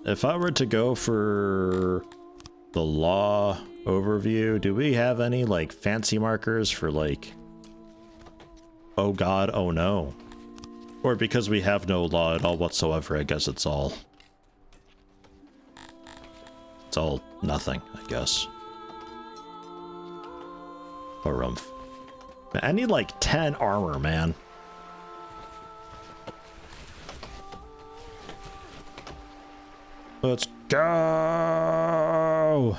if I were to go for the law overview, do we have any like fancy markers for like, oh god, oh no? Or because we have no law at all whatsoever, I guess it's all nothing, I guess. Harumph. I need like 10 armor, man. Let's go!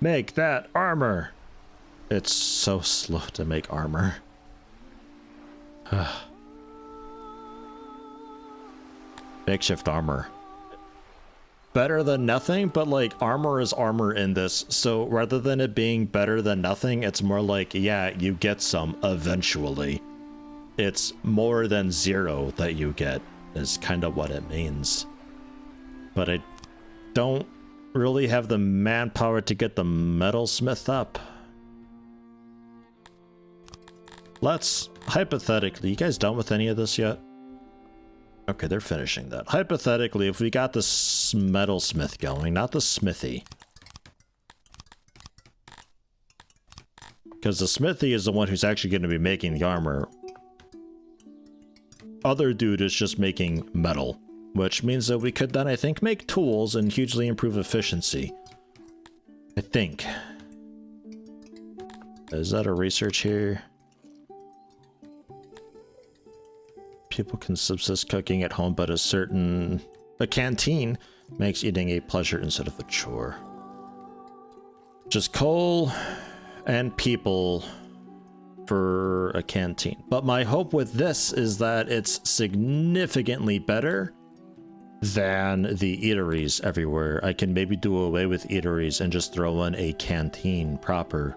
Make that armor! It's so slow to make armor. Makeshift armor. Better than nothing, but like armor is armor in this, so rather than it being better than nothing, it's more like, yeah, you get some eventually. It's more than zero that you get, is kind of what it means. But I don't really have the manpower to get the metalsmith up. Let's, hypothetically, you guys done with any of this yet? Okay, they're finishing that. Hypothetically, if we got the metalsmith going, not the smithy. Because the smithy is the one who's actually going to be making the armor. Other dude is just making metal. Which means that we could then, I think, make tools and hugely improve efficiency. I think. Is that a research here? People can subsist cooking at home, but a canteen makes eating a pleasure instead of a chore. Just coal and people for a canteen. But my hope with this is that it's significantly better than the eateries everywhere. I can maybe do away with eateries and just throw in a canteen proper,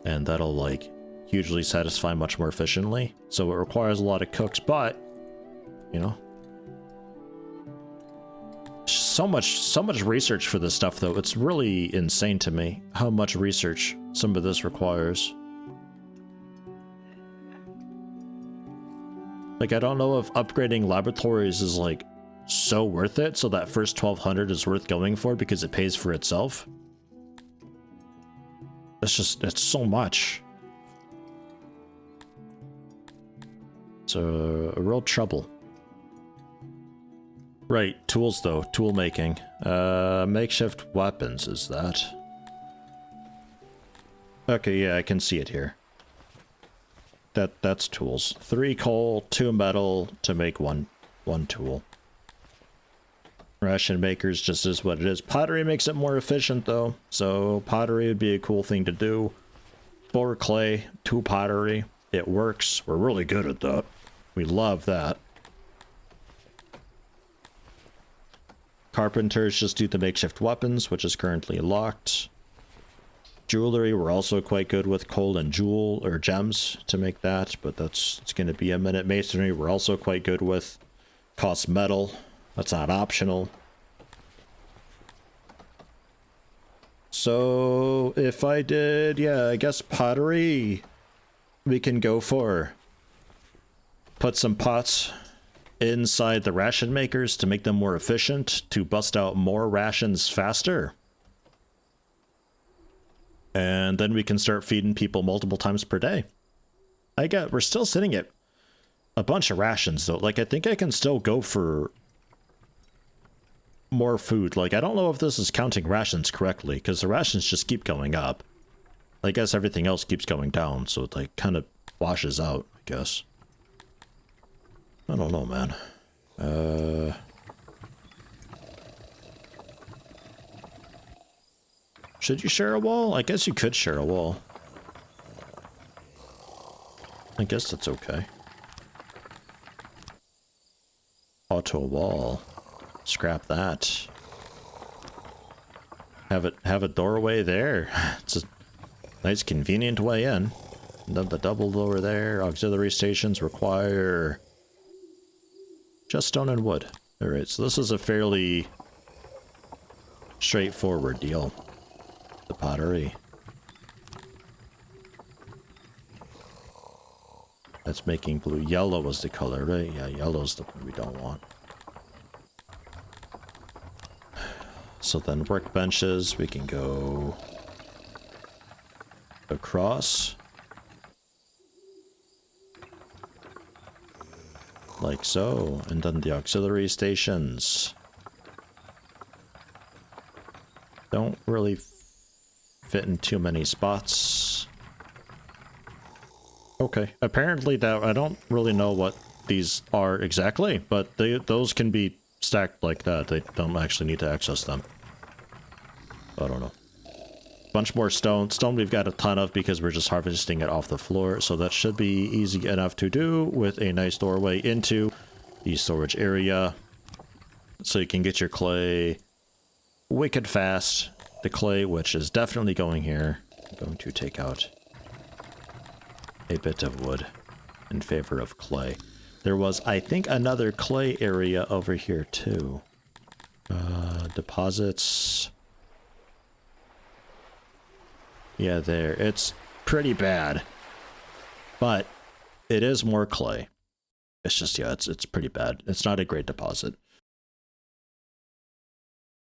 and that'll like hugely satisfy much more efficiently. So it requires a lot of cooks, but you know, so much research for this stuff though. It's really insane to me how much research some of this requires. Like, I don't know if upgrading laboratories is like so worth it, so that first 1200 is worth going for because it pays for itself. It's so much. It's a real trouble. Right, tools though, tool making. Makeshift weapons is that. Okay, yeah, I can see it here. That's tools. 3 coal, 2 metal to make one tool. Ration makers just is what it is. Pottery makes it more efficient though, so pottery would be a cool thing to do. 4 clay, 2 pottery. It works. We're really good at that. We love that. Carpenters just do the makeshift weapons, which is currently locked. Jewelry, we're also quite good with coal and jewel or gems to make that, but it's going to be a minute. Masonry, we're also quite good with. Cost metal. That's not optional. So if I did, yeah, I guess pottery we can go for. Put some pots inside the ration makers to make them more efficient, to bust out more rations faster. And then we can start feeding people multiple times per day. We're still sitting at a bunch of rations though. Like, I think I can still go for more food. Like, I don't know if this is counting rations correctly, because the rations just keep going up. I guess everything else keeps going down, so it like kind of washes out, I guess. I don't know, man. Should you share a wall? I guess you could share a wall. I guess that's okay. Auto wall. Scrap that. Have a doorway there. It's a nice convenient way in. And then the double door there. Auxiliary stations require just stone and wood. Alright, so this is a fairly straightforward deal. The pottery. That's making blue. Yellow was the color, right? Yeah, yellow's the one we don't want. So then workbenches, we can go across. Like so. And then the auxiliary stations don't really fit in too many spots. Okay, apparently that I don't really know what these are exactly, but those can be stacked like that. They don't actually need to access them. I don't know. Bunch more stone. Stone we've got a ton of because we're just harvesting it off the floor, so that should be easy enough to do with a nice doorway into the storage area. So you can get your clay wicked fast. The clay, which is definitely going here. I'm going to take out a bit of wood in favor of clay. There was, I think, another clay area over here too. Deposits. Yeah, there. It's pretty bad. But it is more clay. It's just, yeah, it's pretty bad. It's not a great deposit.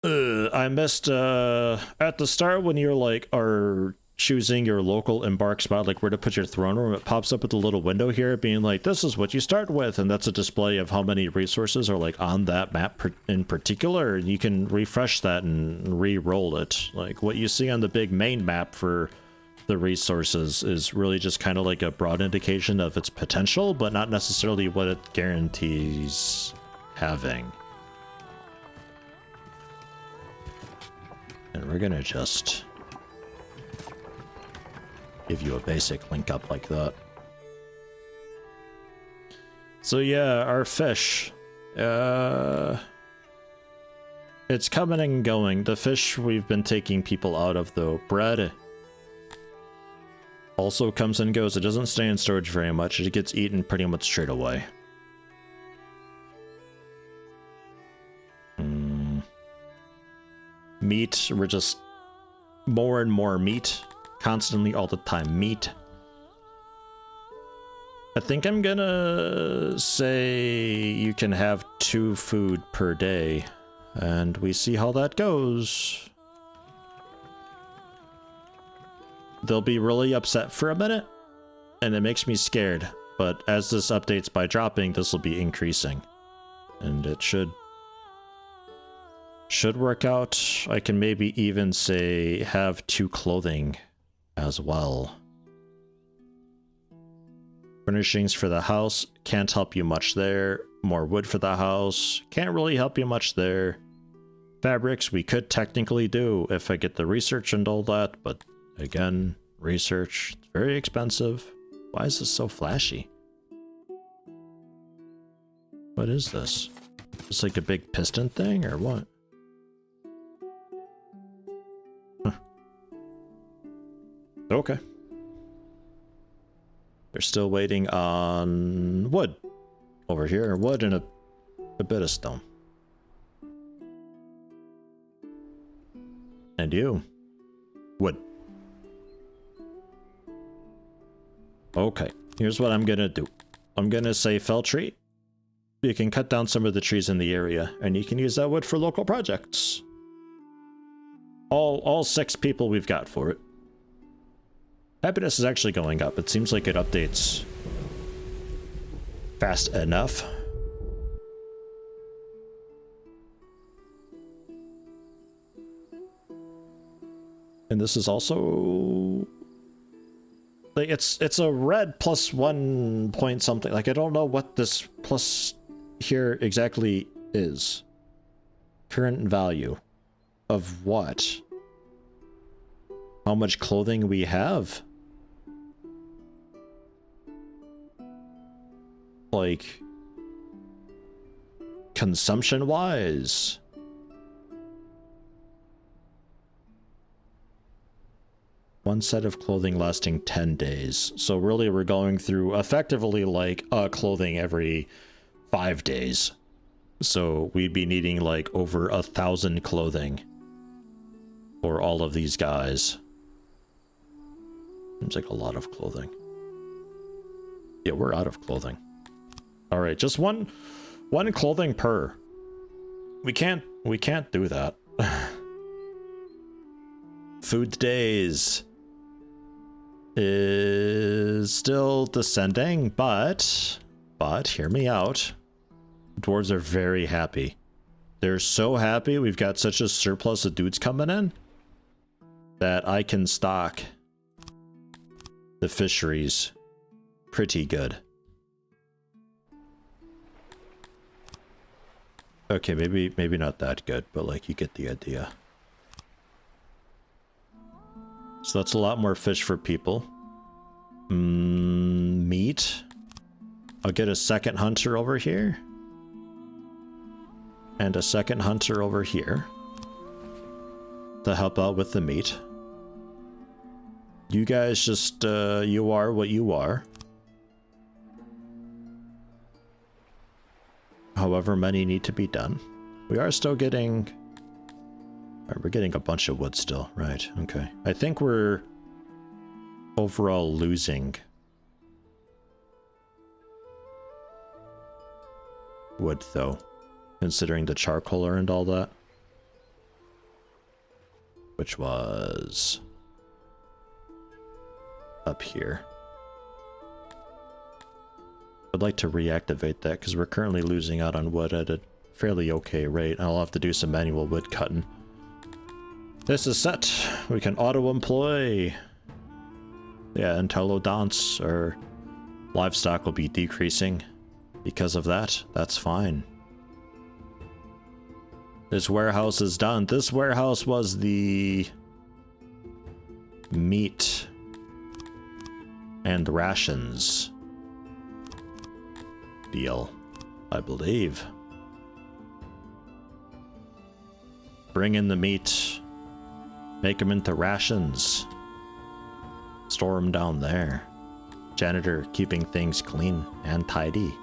I missed, at the start when you're like, are choosing your local embark spot, like where to put your throne room, it pops up with a little window here being like, this is what you start with, and that's a display of how many resources are like on that map in particular, and you can refresh that and re-roll it. Like what you see on the big main map for the resources is really just kind of like a broad indication of its potential, but not necessarily what it guarantees having. And we're gonna just give you a basic link up like that. So yeah, our fish. It's coming and going. The fish we've been taking people out of though. Bread also comes and goes. It doesn't stay in storage very much. It gets eaten pretty much straight away. Meat, we're just more and more meat. Constantly, all the time, meat. I think I'm gonna say you can have 2 food per day, and we see how that goes. They'll be really upset for a minute, and it makes me scared, but as this updates by dropping, this will be increasing. And it should work out. I can maybe even say have 2 clothing as well. Furnishings for the house, can't help you much there. More wood for the house, can't really help you much there. Fabrics, we could technically do if I get the research and all that, but again, research, it's very expensive. Why is this so flashy? What is this? It's like a big piston thing or what? Okay. They're still waiting on wood over here. Wood and a bit of stone. And you. Wood. Okay. Here's what I'm gonna do. I'm gonna say fell tree. You can cut down some of the trees in the area, and you can use that wood for local projects. All 6 people we've got for it. Happiness is actually going up. It seems like it updates fast enough. And this is also like it's a red +1 point something. Like I don't know what this plus here exactly is. Current value of what? How much clothing we have? Like, consumption-wise. One set of clothing lasting 10 days. So really we're going through effectively like clothing every 5 days. So we'd be needing like over 1,000 clothing for all of these guys. Seems like a lot of clothing. Yeah, we're out of clothing. All right, just one clothing per. We can't do that. Food days is still descending, but hear me out. Dwarves are very happy. They're so happy we've got such a surplus of dudes coming in that I can stock the fisheries pretty good. Okay, maybe not that good, but like you get the idea. So that's a lot more fish for people. Meat. I'll get a second hunter over here. And a second hunter over here to help out with the meat. You guys just, you are what you are. However many need to be done. We are still getting... we're getting a bunch of wood still, right, okay. I think we're overall losing wood though, considering the charcoaler and all that. Which was up here. I'd like to reactivate that because we're currently losing out on wood at a fairly okay rate. I'll have to do some manual wood cutting. This is set. We can auto-employ. Yeah, Entelodonts or livestock will be decreasing because of that. That's fine. This warehouse is done. This warehouse was the meat and rations deal, I believe. Bring in the meat. Make them into rations. Store them down there. Janitor keeping things clean and tidy.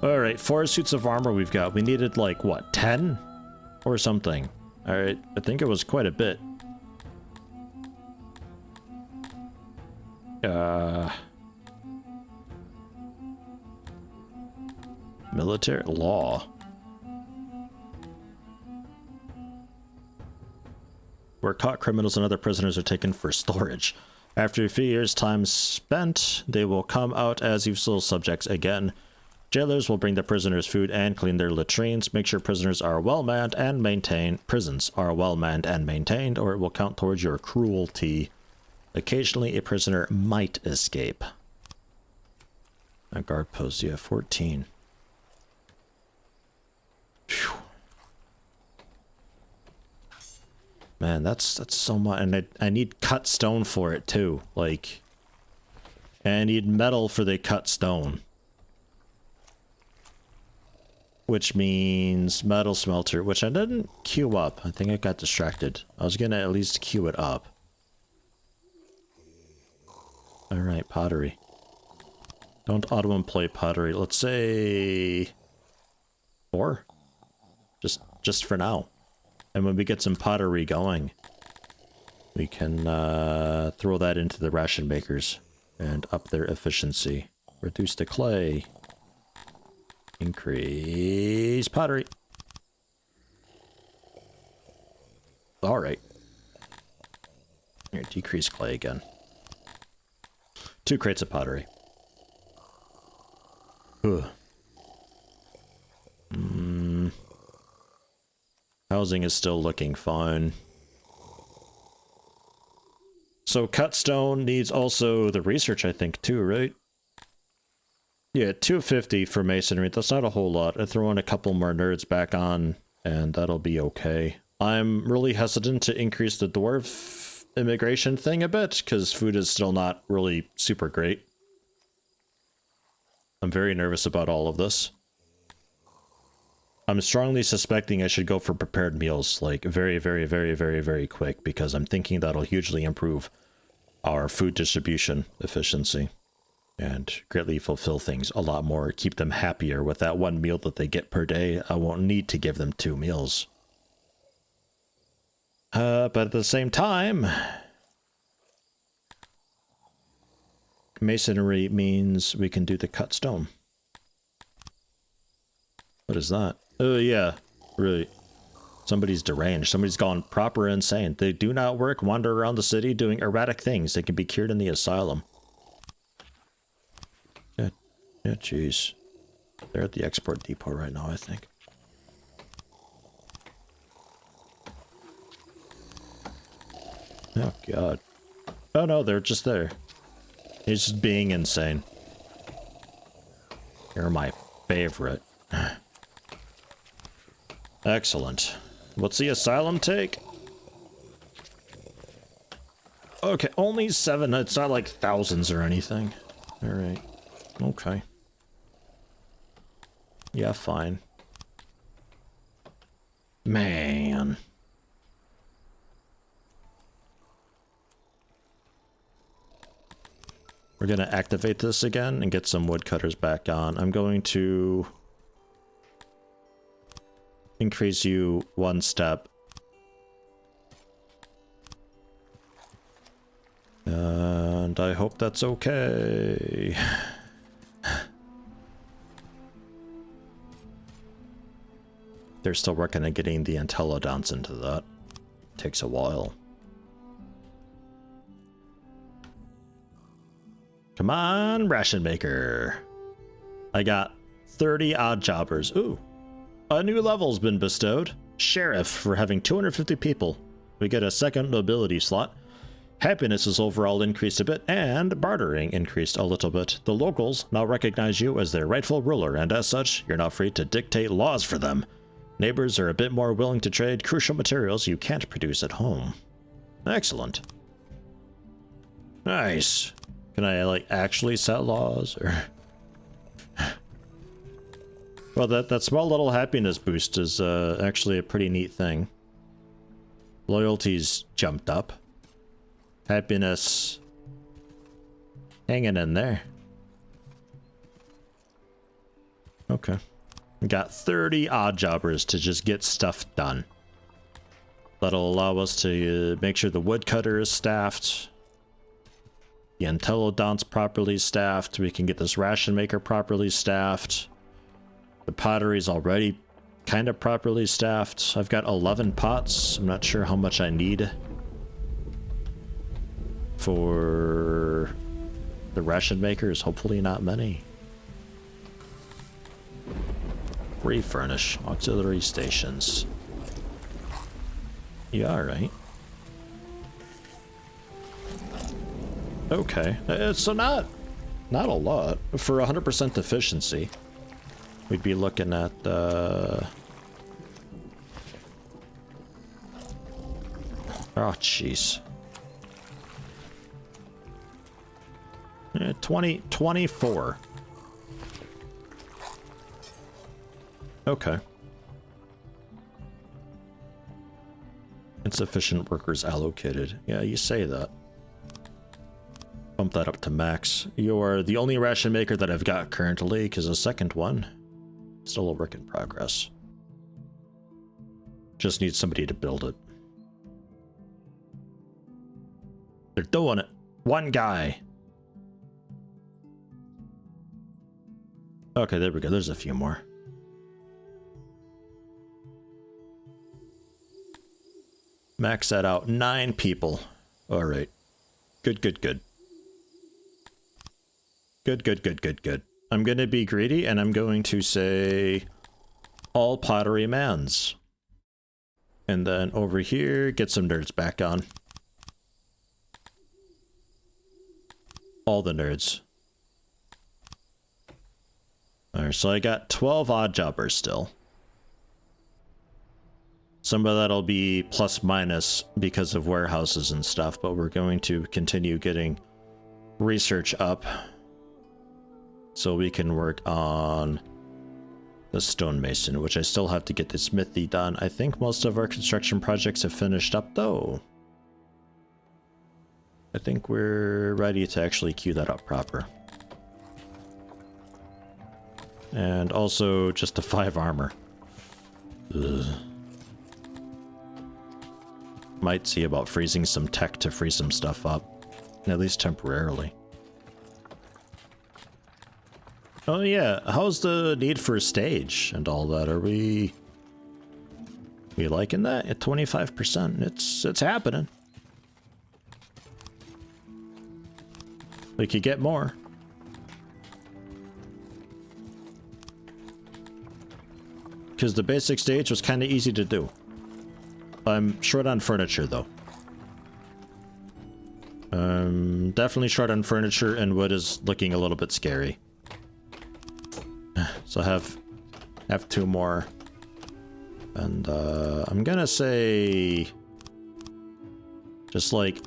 Alright, 4 suits of armor we've got. We needed like, what, 10? Or something. Alright, I think it was quite a bit. Military law. Where caught criminals and other prisoners are taken for storage. After a few years' time spent, they will come out as useful subjects again. Jailers will bring the prisoners food and clean their latrines. Make sure prisoners are well manned and maintained. Prisons are well manned and maintained, or it will count towards your cruelty. Occasionally, a prisoner might escape. A guard post, you have 14. Phew. Man, that's so much, and I need cut stone for it too. Like, and I need metal for the cut stone, which means metal smelter, which I didn't queue up. I think I got distracted. I was gonna at least queue it up. All right, pottery. Don't auto-employ pottery. Let's say 4, just for now. And when we get some pottery going, we can throw that into the ration makers and up their efficiency. Reduce the clay. Increase pottery. Alright. Here, decrease clay again. 2 crates of pottery. Ugh. Housing is still looking fine. So cut stone needs also the research, I think, too, right? Yeah, 250 for masonry. That's not a whole lot. I throw in a couple more nerds back on, and that'll be okay. I'm really hesitant to increase the dwarf immigration thing a bit, because food is still not really super great. I'm very nervous about all of this. I'm strongly suspecting I should go for prepared meals, like very, very, very, very, very quick, because I'm thinking that'll hugely improve our food distribution efficiency and greatly fulfill things a lot more, keep them happier with that 1 meal that they get per day. I won't need to give them 2 meals. But at the same time, masonry means we can do the cut stone. What is that? Oh, yeah, right. Somebody's deranged. Somebody's gone proper insane. They do not work, wander around the city doing erratic things. They can be cured in the asylum. Yeah, jeez. They're at the export depot right now, I think. Oh, God. Oh, no, they're just there. He's just being insane. You're my favorite. Excellent. What's the asylum take? Okay, only 7. It's not like thousands or anything. Alright. Okay. Yeah, fine. Man. We're gonna activate this again and get some woodcutters back on. I'm going to increase you 1 step. And I hope that's okay. They're still working on getting the intelligence into that. Takes a while. Come on, ration maker. I got 30 odd jobbers. Ooh. A new level's been bestowed. Sheriff for having 250 people. We get a second nobility slot. Happiness is overall increased a bit, and bartering increased a little bit. The locals now recognize you as their rightful ruler, and as such, you're not free to dictate laws for them. Neighbors are a bit more willing to trade crucial materials you can't produce at home. Excellent. Nice. Can I, like, actually set laws, or... Well, that small little happiness boost is actually a pretty neat thing. Loyalty's jumped up. Happiness hanging in there. Okay. We got 30 odd jobbers to just get stuff done. That'll allow us to make sure the woodcutter is staffed. The Intellidont's properly staffed. We can get this ration maker properly staffed. The pottery's already kind of properly staffed. I've got 11 pots. I'm not sure how much I need for the ration makers. Hopefully not many. Refurnish auxiliary stations. Yeah, alright. Okay, so not a lot. For 100% efficiency, we'd be looking at oh jeez. 24. Okay. Insufficient workers allocated. Yeah, you say that. Bump that up to max. You're the only ration maker that I've got currently, because the second one, still a work in progress. Just need somebody to build it. They're doing it. One guy. Okay, there we go. There's a few more. Max that out. 9 people. All right. Good, good, good. Good, good, good, good, good. I'm going to be greedy, and I'm going to say all pottery mans. And then over here, get some nerds back on. All the nerds. Alright, so I got 12 odd jobbers still. Some of that'll be plus minus because of warehouses and stuff, but we're going to continue getting research up so we can work on the stonemason, which I still have to get the smithy done. I think most of our construction projects have finished up though. I think we're ready to actually queue that up proper. And also just a 5 armor. Ugh. Might see about freezing some tech to free some stuff up. At least temporarily. Oh yeah, how's the need for a stage and all that? Are we We liking that at 25%. It's happening. We could get more. Because the basic stage was kind of easy to do. I'm short on furniture though. Definitely short on furniture, and wood is looking a little bit scary. So I have 2 more. And I'm gonna say just like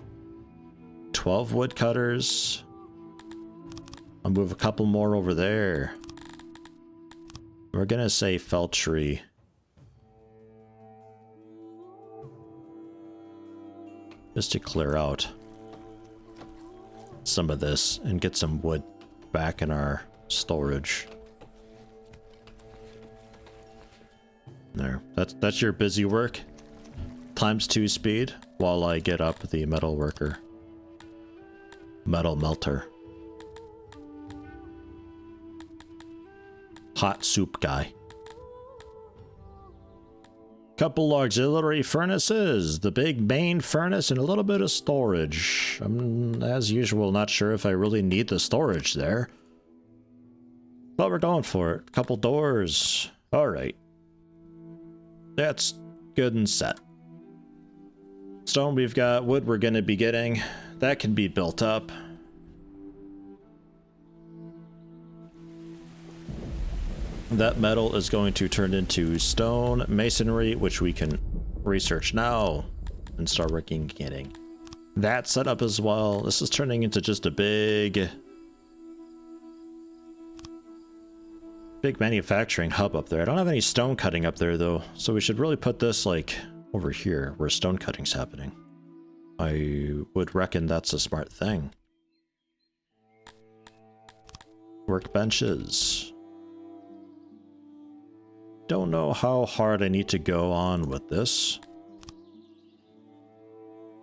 12 woodcutters. I'll move a couple more over there. We're gonna say fell tree. Just to clear out some of this and get some wood back in our storage. There. That's your busy work. ×2 speed while I get up the metal worker. Metal melter. Hot soup guy. Couple auxiliary furnaces, the big main furnace, and a little bit of storage. I'm, as usual, not sure if I really need the storage there. But we're going for it. Couple doors. Alright. That's good and set. Stone we've got, wood we're going to be getting. That can be built up. That metal is going to turn into stone masonry, which we can research now and start working getting that set up as well. This is turning into just a big manufacturing hub up there. I don't have any stone cutting up there though, so we should really put this like over here where stone cutting's happening. I would reckon that's a smart thing. Workbenches. Don't know how hard I need to go on with this.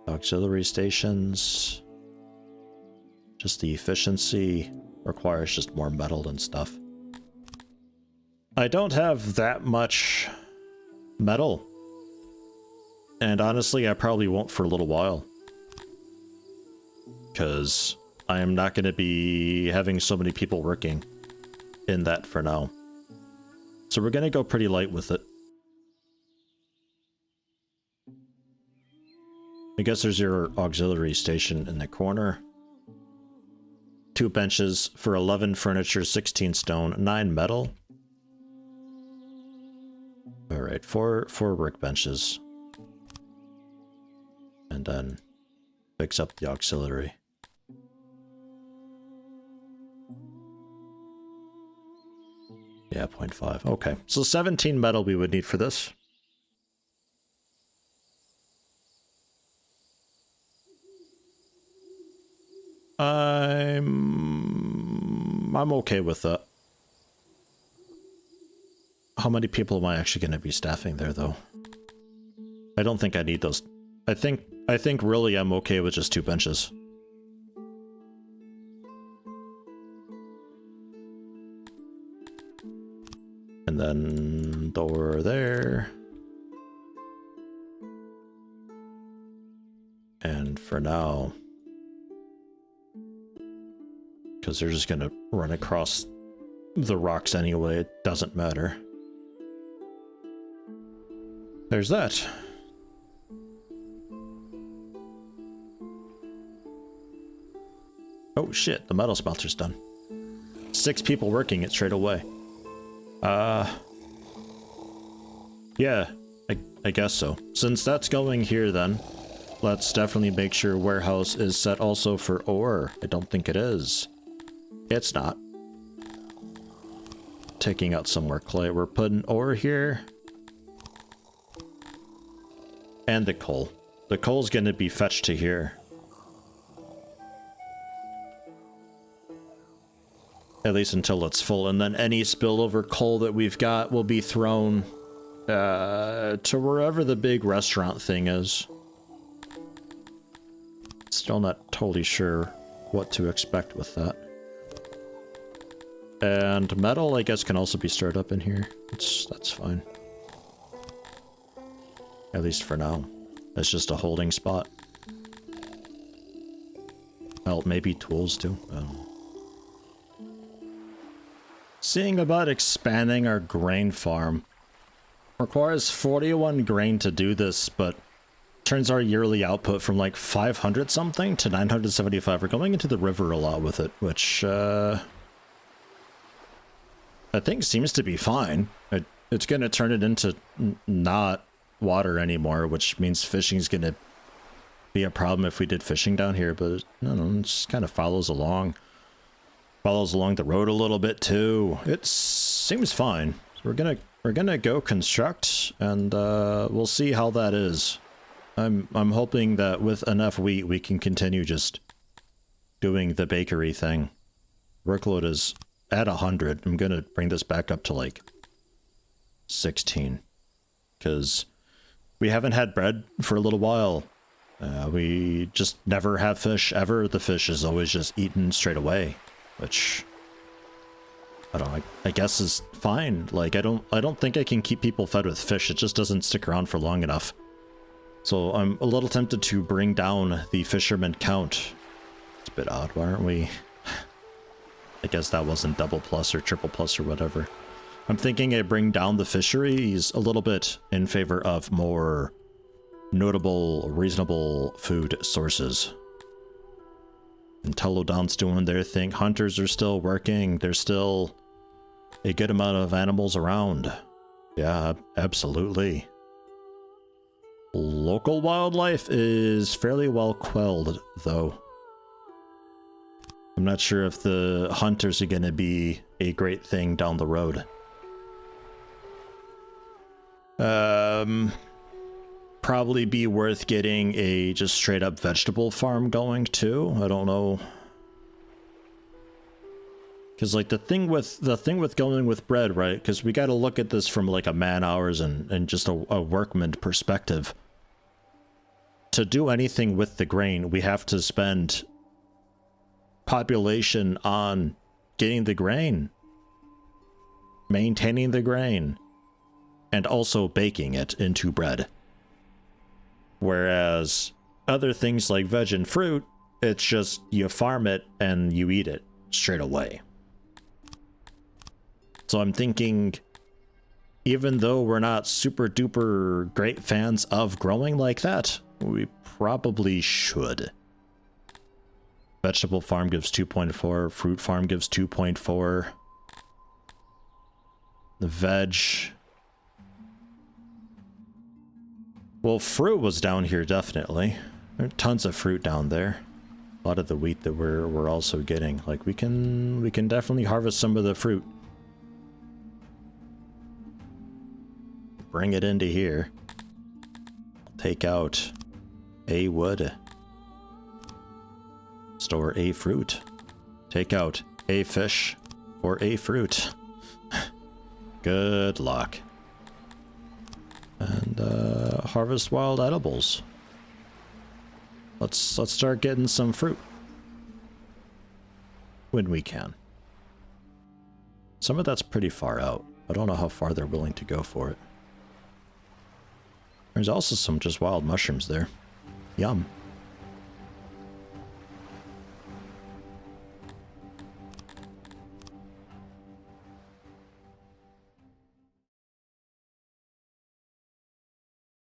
Auxiliary stations. Just the efficiency requires just more metal and stuff. I don't have that much metal. And honestly, I probably won't for a little while. Because I am not going to be having so many people working in that for now. So we're going to go pretty light with it. I guess there's your auxiliary station in the corner. 2 benches for 11 furniture, 16 stone, 9 metal. Alright, 4 workbenches. And then fix up the auxiliary. Yeah, 0.5. Okay, so 17 metal we would need for this. I'm okay with that. How many people am I actually going to be staffing there, though? I don't think I need those. I think really I'm okay with just 2 benches. And then door there. And for now, because they're just gonna run across the rocks anyway, it doesn't matter. There's that. Oh shit, the metal smelter's done. 6 people working it straight away. Yeah, I guess so. Since that's going here then, let's definitely make sure warehouse is set also for ore. I don't think it is. It's not. Taking out some more clay. We're putting ore here. And the coal. The coal's gonna be fetched to here. At least until it's full, and then any spillover coal that we've got will be thrown to wherever the big restaurant thing is. Still not totally sure what to expect with that. And metal, I guess, can also be stirred up in here. That's fine. At least for now. It's just a holding spot. Well, maybe tools too. Seeing about expanding our grain farm. Requires 41 grain to do this, but turns our yearly output from like 500 something to 975. We're going into the river a lot with it, which I think seems to be fine. It's going to turn it into not water anymore, which means fishing is going to be a problem if we did fishing down here, but I don't know, it just kind of follows along. Follows along the road a little bit too. It seems fine. So we're gonna go construct, and we'll see how that is. I'm hoping that with enough wheat we can continue just doing the bakery thing. Workload is at 100. I'm gonna bring this back up to like 16, because we haven't had bread for a little while. We just never have fish ever. The fish is always just eaten straight away, which I don't know, I guess is fine. Like I don't think I can keep people fed with fish. It just doesn't stick around for long enough. So I'm a little tempted to bring down the fisherman count. It's a bit odd, why aren't we? I guess that wasn't double plus or triple plus or whatever. I'm thinking I bring down the fisheries a little bit in favor of more notable, reasonable food sources. And Telodon's doing their thing. Hunters are still working. There's still a good amount of animals around. Yeah, absolutely. Local wildlife is fairly well quelled, though. I'm not sure if the hunters are going to be a great thing down the road. Probably be worth getting a just straight up vegetable farm going too. I don't know. Because like the thing with going with bread, right? Because we got to look at this from like a man hours and just a workman perspective. To do anything with the grain, we have to spend population on getting the grain, maintaining the grain, and also baking it into bread. Whereas other things like veg and fruit, it's just you farm it and you eat it straight away. So I'm thinking, even though we're not super duper great fans of growing like that, we probably should. Vegetable farm gives 2.4, fruit farm gives 2.4. The veg... Well, fruit was down here, definitely. There are tons of fruit down there. A lot of the wheat that we're also getting. Like, we can definitely harvest some of the fruit. Bring it into here. Take out a wood. Store a fruit. Take out a fish or a fruit. Good luck. And harvest wild edibles. Let's start getting some fruit when we can. Some of that's pretty far out. I don't know how far they're willing to go for it. There's also some just wild mushrooms there. Yum.